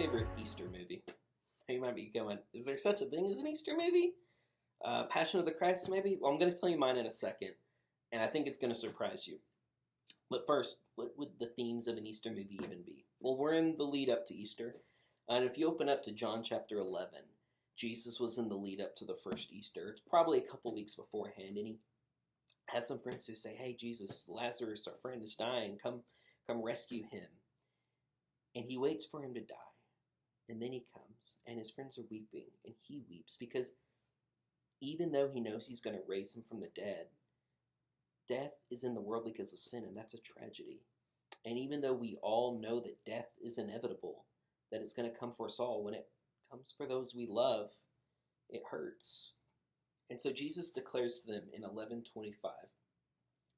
favorite Easter movie? You might be going, is there such a thing as an Easter movie? Passion of the Christ, maybe? Well, I'm going to tell you mine in a second, and I think it's going to surprise you. But first, what would the themes of an Easter movie even be? Well, we're in the lead up to Easter, and if you open up to John chapter 11, Jesus was in the lead up to the first Easter. It's probably a couple weeks beforehand, and he has some friends who say, hey, Jesus, Lazarus, our friend, is dying. Come rescue him. And he waits for him to die. And then he comes, and his friends are weeping, and he weeps because even though he knows he's going to raise him from the dead, death is in the world because of sin, and that's a tragedy. And even though we all know that death is inevitable, that it's going to come for us all, when it comes for those we love, it hurts. And so Jesus declares to them in 11:25,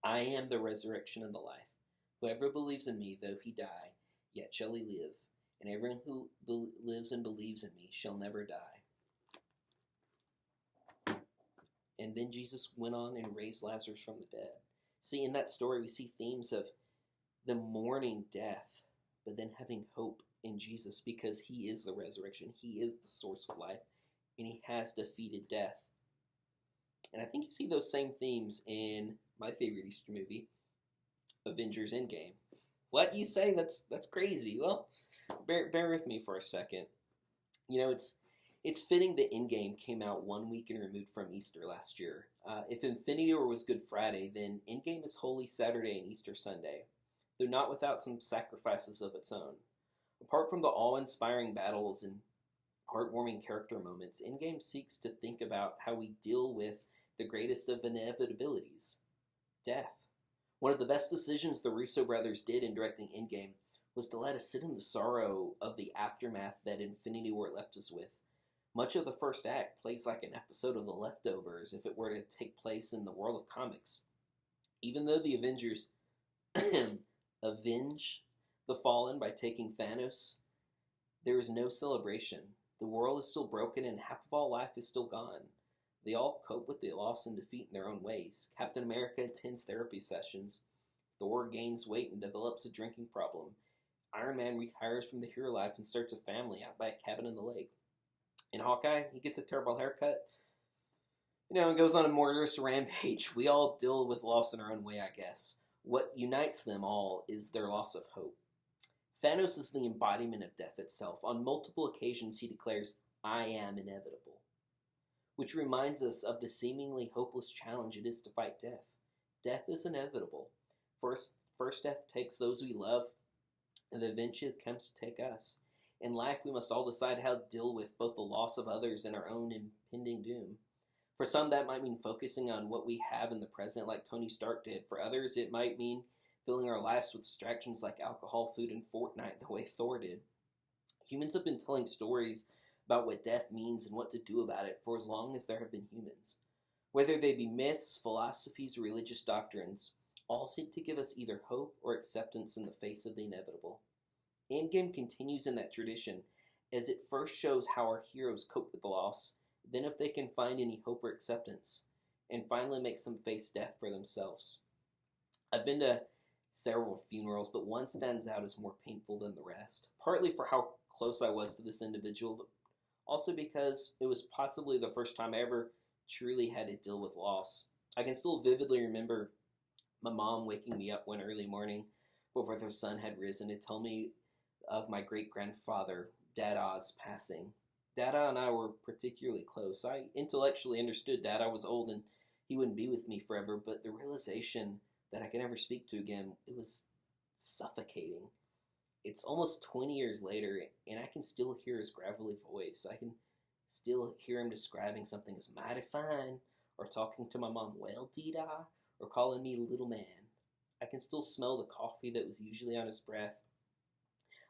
I am the resurrection and the life. Whoever believes in me, though he die, yet shall he live. And everyone who lives and believes in me shall never die. And then Jesus went on and raised Lazarus from the dead. See, in that story, we see themes of them mourning death, but then having hope in Jesus because he is the resurrection. He is the source of life, and he has defeated death. And I think you see those same themes in my favorite Easter movie, Avengers Endgame. What you say? That's crazy. Well, bear with me for a second. You know, it's fitting that Endgame came out 1 week removed from Easter last year. If Infinity War was Good Friday, then Endgame is Holy Saturday and Easter Sunday, though not without some sacrifices of its own. Apart from the awe-inspiring battles and heartwarming character moments, Endgame seeks to think about how we deal with the greatest of inevitabilities, death. One of the best decisions the Russo brothers did in directing Endgame was to let us sit in the sorrow of the aftermath that Infinity War left us with. Much of the first act plays like an episode of The Leftovers if it were to take place in the world of comics. Even though the Avengers avenge the fallen by taking Thanos, there is no celebration. The world is still broken and half of all life is still gone. They all cope with the loss and defeat in their own ways. Captain America attends therapy sessions. Thor gains weight and develops a drinking problem. Iron Man retires from the hero life and starts a family out by a cabin in the lake. In Hawkeye, he gets a terrible haircut, and goes on a murderous rampage. We all deal with loss in our own way, I guess. What unites them all is their loss of hope. Thanos is the embodiment of death itself. On multiple occasions, he declares, I am inevitable, which reminds us of the seemingly hopeless challenge it is to fight death. Death is inevitable. First death takes those we love, and eventually it comes to take us. In life, we must all decide how to deal with both the loss of others and our own impending doom. For some, that might mean focusing on what we have in the present like Tony Stark did. For others, it might mean filling our lives with distractions like alcohol, food, and Fortnite the way Thor did. Humans have been telling stories about what death means and what to do about it for as long as there have been humans. Whether they be myths, philosophies, or religious doctrines, all seek to give us either hope or acceptance in the face of the inevitable. Endgame continues in that tradition, as it first shows how our heroes cope with the loss, then if they can find any hope or acceptance, and finally makes them face death for themselves. I've been to several funerals, but one stands out as more painful than the rest, partly for how close I was to this individual, but also because it was possibly the first time I ever truly had to deal with loss. I can still vividly remember my mom waking me up one early morning before their son had risen to tell me of my great-grandfather, Dada's passing. Dada and I were particularly close. I intellectually understood Dada was old and he wouldn't be with me forever, but the realization that I could never speak to again, it was suffocating. It's almost 20 years later, and I can still hear his gravelly voice. I can still hear him describing something as mighty fine, or talking to my mom, well, Dada, or calling me little man. I can still smell the coffee that was usually on his breath.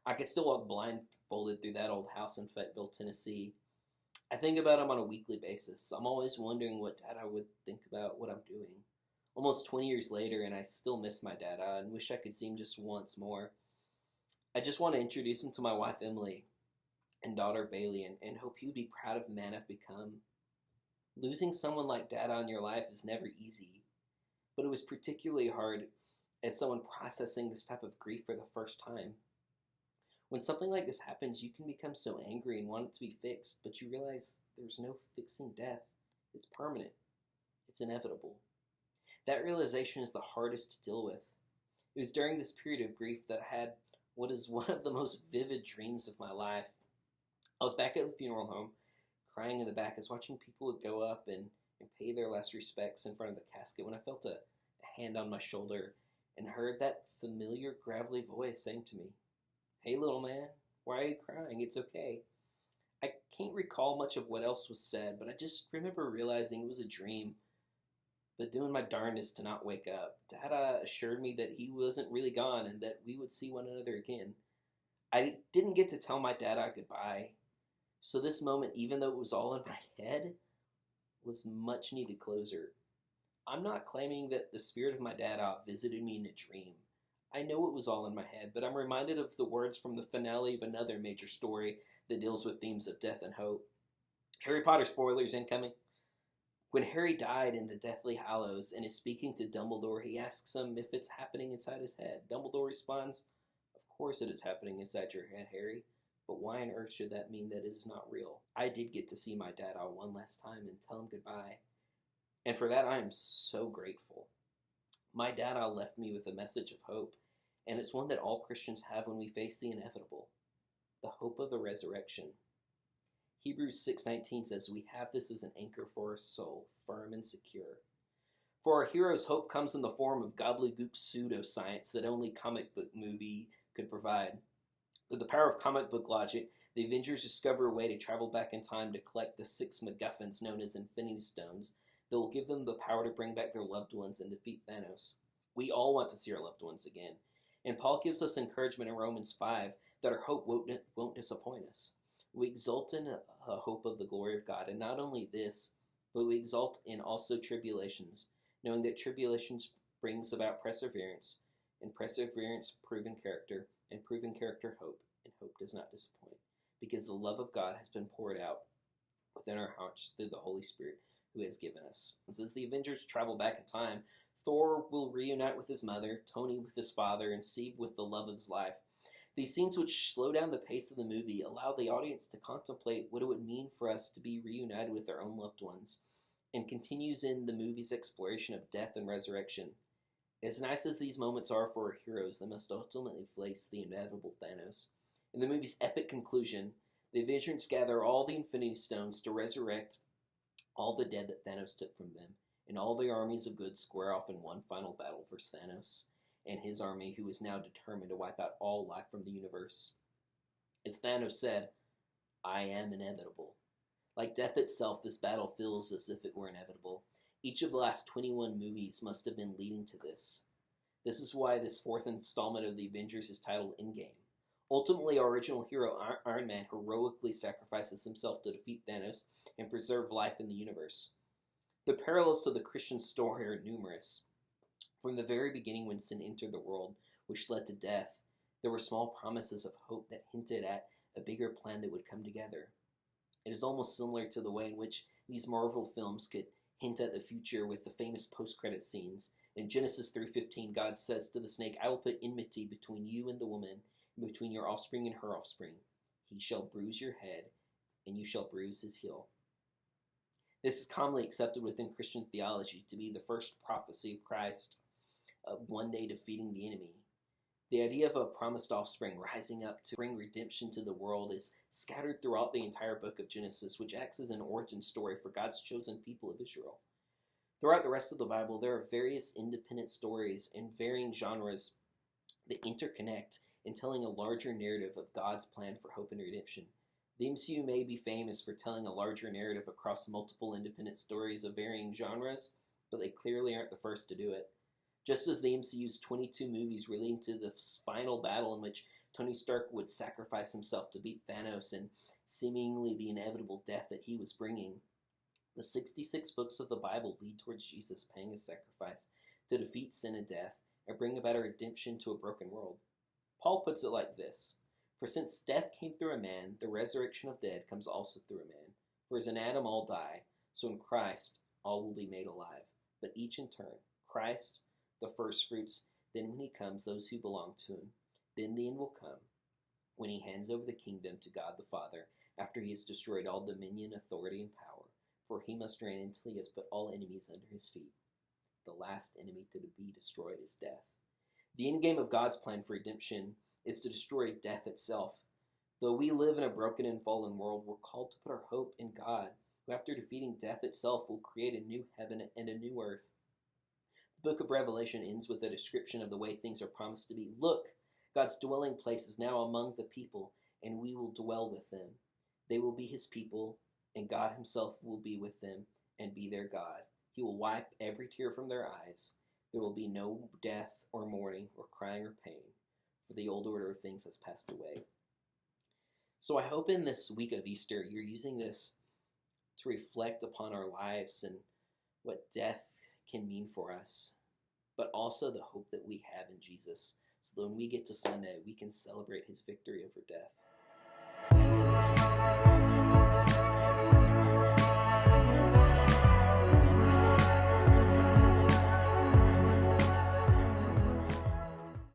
I could still walk blindfolded through that old house in Fayetteville, Tennessee. I think about him on a weekly basis. I'm always wondering what Dada would think about what I'm doing. Almost 20 years later, and I still miss my Dada and wish I could see him just once more. I just want to introduce him to my wife, Emily, and daughter, Bailey, and hope he would be proud of the man I've become. Losing someone like Dada in your life is never easy, but it was particularly hard as someone processing this type of grief for the first time. When something like this happens, you can become so angry and want it to be fixed, but you realize there's no fixing death. It's permanent. It's inevitable. That realization is the hardest to deal with. It was during this period of grief that I had what is one of the most vivid dreams of my life. I was back at the funeral home, crying in the back as watching people would go up and pay their last respects in front of the casket when I felt a hand on my shoulder and heard that familiar gravelly voice saying to me, "Hey, little man, why are you crying? It's okay." I can't recall much of what else was said, but I just remember realizing it was a dream, but doing my darndest to not wake up. Dada assured me that he wasn't really gone and that we would see one another again. I didn't get to tell my dada goodbye, so this moment, even though it was all in my head, was much needed closure. I'm not claiming that the spirit of my dada visited me in a dream. I know it was all in my head, but I'm reminded of the words from the finale of another major story that deals with themes of death and hope. Harry Potter spoilers incoming. When Harry died in the Deathly Hallows and is speaking to Dumbledore, he asks him if it's happening inside his head. Dumbledore responds, "Of course it is happening inside your head, Harry, but why on earth should that mean that it is not real?" I did get to see my dada one last time and tell him goodbye, and for that I am so grateful. My dada left me with a message of hope, and it's one that all Christians have when we face the inevitable, the hope of the resurrection. Hebrews 6:19 says, "We have this as an anchor for our soul, firm and secure." For our hero's hope comes in the form of gobbledygook pseudoscience that only comic book movie could provide. With the power of comic book logic, the Avengers discover a way to travel back in time to collect the 6 MacGuffins known as Infinity Stones that will give them the power to bring back their loved ones and defeat Thanos. We all want to see our loved ones again, and Paul gives us encouragement in Romans 5 that our hope won't disappoint us. We exult in a hope of the glory of God, and not only this, but we exult in also tribulations, knowing that tribulations brings about perseverance, and perseverance proven character, and proven character hope, and hope does not disappoint, because the love of God has been poured out within our hearts through the Holy Spirit who has given us. And as the Avengers travel back in time, Thor will reunite with his mother, Tony with his father, and Steve with the love of his life. These scenes, which slow down the pace of the movie, allow the audience to contemplate what it would mean for us to be reunited with our own loved ones, and continues in the movie's exploration of death and resurrection. As nice as these moments are for our heroes, they must ultimately face the inevitable Thanos. In the movie's epic conclusion, the Avengers gather all the Infinity Stones to resurrect all the dead that Thanos took from them, and all the armies of good square off in one final battle versus Thanos and his army, who is now determined to wipe out all life from the universe. As Thanos said, "I am inevitable." Like death itself, this battle feels as if it were inevitable. Each of the last 21 movies must have been leading to this. This is why this 4th installment of the Avengers is titled Endgame. Ultimately, our original hero, Iron Man, heroically sacrifices himself to defeat Thanos and preserve life in the universe. The parallels to the Christian story are numerous. From the very beginning, when sin entered the world, which led to death, there were small promises of hope that hinted at a bigger plan that would come together. It is almost similar to the way in which these Marvel films could hint at the future with the famous post-credit scenes. In Genesis 3:15, God says to the snake, "I will put enmity between you and the woman, and between your offspring and her offspring. He shall bruise your head, and you shall bruise his heel." This is commonly accepted within Christian theology to be the first prophecy of Christ one day defeating the enemy. The idea of a promised offspring rising up to bring redemption to the world is scattered throughout the entire book of Genesis, which acts as an origin story for God's chosen people of Israel. Throughout the rest of the Bible, there are various independent stories in varying genres that interconnect in telling a larger narrative of God's plan for hope and redemption. The MCU may be famous for telling a larger narrative across multiple independent stories of varying genres, but they clearly aren't the first to do it. Just as the MCU's 22 movies relating to the final battle in which Tony Stark would sacrifice himself to beat Thanos and seemingly the inevitable death that he was bringing, the 66 books of the Bible lead towards Jesus paying his sacrifice to defeat sin and death and bring about a redemption to a broken world. Paul puts it like this: "For since death came through a man, the resurrection of dead comes also through a man. For as in Adam all die, so in Christ all will be made alive, but each in turn. Christ, the firstfruits, then when he comes, those who belong to him. Then the end will come. when he hands over the kingdom to God the Father after he has destroyed all dominion, authority, and power, for he must reign until he has put all enemies under his feet. The last enemy to be destroyed is death. The end game of God's plan for redemption is to destroy death itself. Though we live in a broken and fallen world, we're called to put our hope in God, who after defeating death itself will create a new heaven and a new earth. The book of Revelation ends with a description of the way things are promised to be. Look, God's dwelling place is now among the people, and we will dwell with them. They will be his people, and God himself will be with them and be their God. He will wipe every tear from their eyes. There will be no death or mourning or crying or pain, for the old order of things has passed away. So I hope in this week of Easter, you're using this to reflect upon our lives and what death can mean for us, but also the hope that we have in Jesus, so that when we get to Sunday, we can celebrate his victory over death.